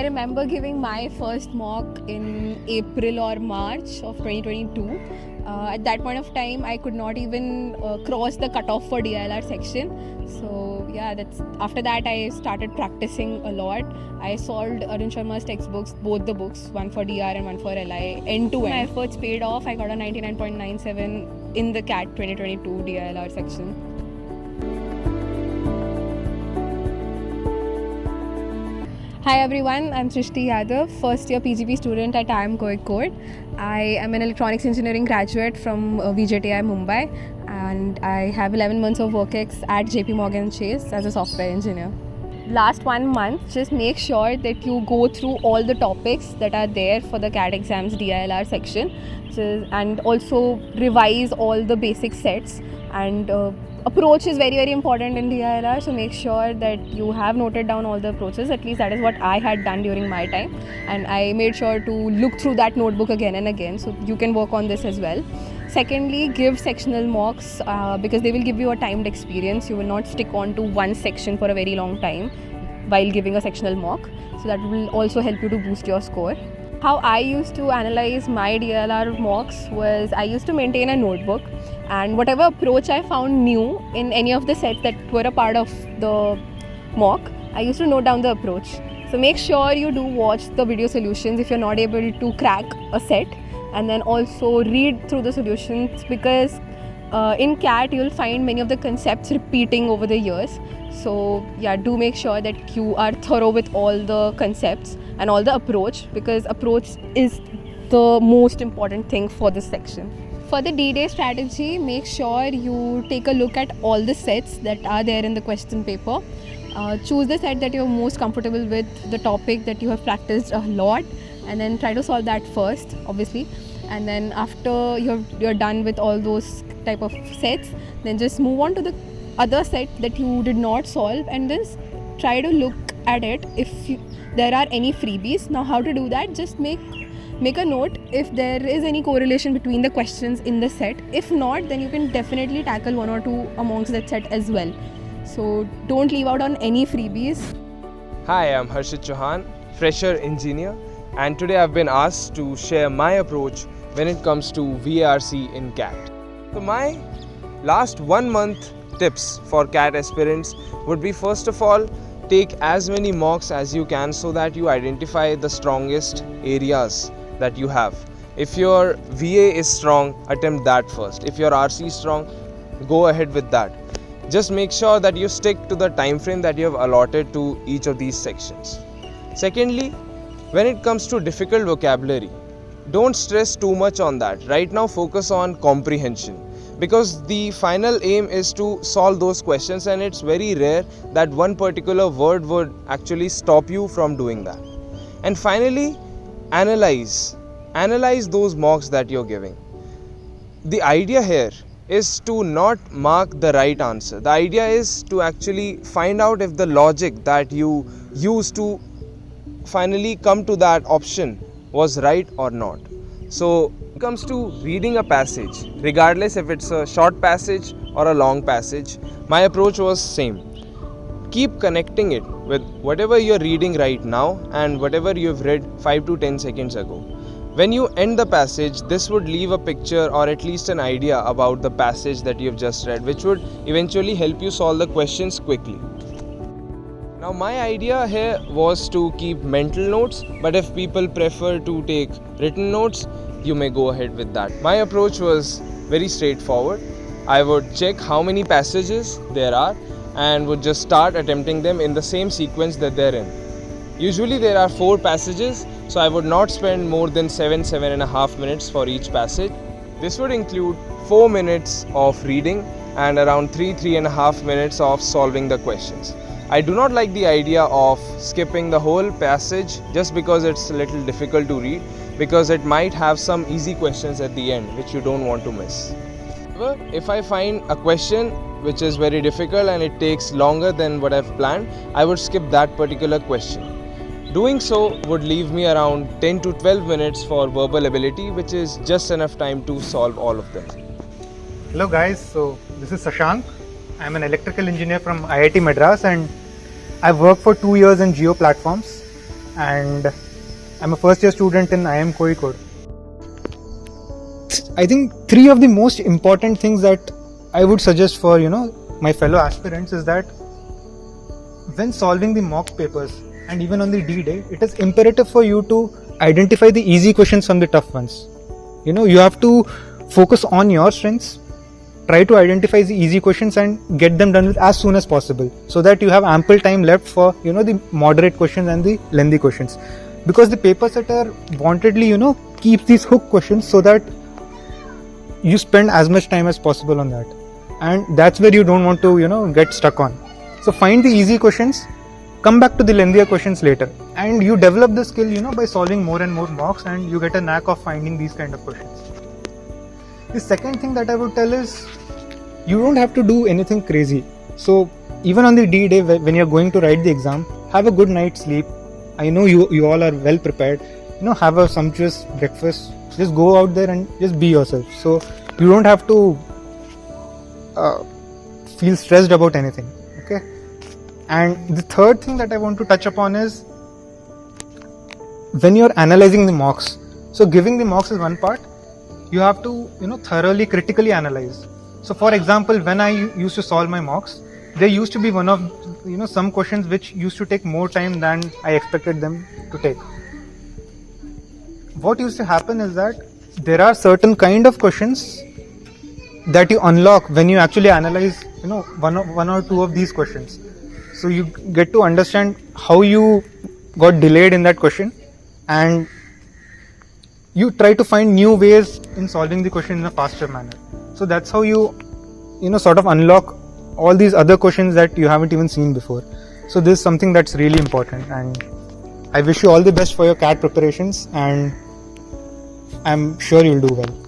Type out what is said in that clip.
remember giving my first mock in April or March of 2022. At that point of time, I could not even cross the cutoff for DILR section. So yeah, after that I started practicing a lot. I solved Arun Sharma's textbooks, both the books, one for DR and one for LI, end to end. My efforts paid off. I got a 99.97 in the CAT 2022 DILR section. Hi everyone, I'm Srishti Yadav, first year PGP student at IIM Kozhikode. I am an electronics engineering graduate from VJTI Mumbai, and I have 11 months of work ex at JP Morgan Chase as a software engineer. Last 1 month, just make sure that you go through all the topics that are there for the CAT exams DILR section, and also revise all the basic sets. And approach is very important in DILR, so make sure that you have noted down all the approaches. At least that is what I had done during my time, and I made sure to look through that notebook again and again, so you can work on this as well. Secondly, give sectional mocks because they will give you a timed experience. You will not stick on to one section for a very long time while giving a sectional mock, so that will also help you to boost your score. How I used to analyze my DILR mocks was I used to maintain a notebook, and whatever approach I found new in any of the sets that were a part of the mock, I used to note down the approach. So make sure you do watch the video solutions if you're not able to crack a set, and then also read through the solutions, because in CAT you'll find many of the concepts repeating over the years. So yeah, do make sure that you are thorough with all the concepts and all the approach, because approach is the most important thing for this section. For the D-Day strategy, make sure you take a look at all the sets that are there in the question paper. Choose the set that you're most comfortable with, the topic that you have practiced a lot, and then try to solve that first, obviously. And then after you're done with all those type of sets, then just move on to the other set that you did not solve, and just try to look at it if there are any freebies. Now how to do that? Just make a note if there is any correlation between the questions in the set. If not, then you can definitely tackle one or two amongst that set as well. So don't leave out on any freebies. Hi, I'm Harshit Chauhan, fresher engineer, and today I've been asked to share my approach when it comes to VARC in CAT. So my last 1 month tips for CAT aspirants would be, first of all, take as many mocks as you can so that you identify the strongest areas that you have. If your VA is strong, attempt that first. If your RC is strong, go ahead with that. Just make sure that you stick to the time frame that you have allotted to each of these sections. Secondly, when it comes to difficult vocabulary, don't stress too much on that. Right now focus on comprehension, because the final aim is to solve those questions, and it's very rare that one particular word would actually stop you from doing that. And finally, analyze those mocks that you're giving. The idea here is to not mark the right answer. The idea is to actually find out if the logic that you use to finally come to that option was right or not. So when it comes to reading a passage, regardless if it's a short passage or a long passage, my approach was same. Keep connecting it with whatever you're reading right now and whatever you've read 5 to 10 seconds ago. When you end the passage, this would leave a picture or at least an idea about the passage that you've just read, which would eventually help you solve the questions quickly. Now my idea here was to keep mental notes, but if people prefer to take written notes, you may go ahead with that. My approach was very straightforward. I would check how many passages there are and would just start attempting them in the same sequence that they're in. Usually there are 4 passages, so I would not spend more than 7.5 minutes for each passage. This would include 4 minutes of reading and around 3.5 minutes of solving the questions. I do not like the idea of skipping the whole passage just because it's a little difficult to read, because it might have some easy questions at the end which you don't want to miss. However, if I find a question which is very difficult and it takes longer than what I've planned, I would skip that particular question. Doing so would leave me around 10 to 12 minutes for verbal ability, which is just enough time to solve all of them. Hello guys, so this is Sashank. I'm an electrical engineer from IIT Madras, and I've worked for 2 years in geo platforms. and I'm a first year student in IIM Kozhikode. I think 3 of the most important things that I would suggest for my fellow aspirants is that when solving the mock papers and even on the D-Day, it is imperative for you to identify the easy questions from the tough ones. You have to focus on your strengths, try to identify the easy questions and get them done with as soon as possible, so that you have ample time left for the moderate questions and the lengthy questions, because the paper setter wantedly keeps these hook questions so that you spend as much time as possible on that, and that's where you don't want to get stuck on. So find the easy questions, come back to the lengthier questions later, and you develop the skill by solving more and more mocks, and you get a knack of finding these kind of questions. The second thing that I would tell is you don't have to do anything crazy. So even on the D-Day when you're going to write the exam, have a good night's sleep. I know you all are well prepared. Have a sumptuous breakfast. Just go out there and just be yourself. So you don't have to feel stressed about anything. Okay. And the third thing that I want to touch upon is when you're analyzing the mocks. So giving the mocks is one part. You have to thoroughly critically analyze. So for example, when I used to solve my mocks, there used to be one of some questions which used to take more time than I expected them to take. What used to happen is that there are certain kind of questions that you unlock when you actually analyze one or two of these questions. So you get to understand how you got delayed in that question, and you try to find new ways in solving the question in a faster manner. So that's how you sort of unlock all these other questions that you haven't even seen before. So this is something that's really important, and I wish you all the best for your CAT preparations, and I'm sure you'll do well.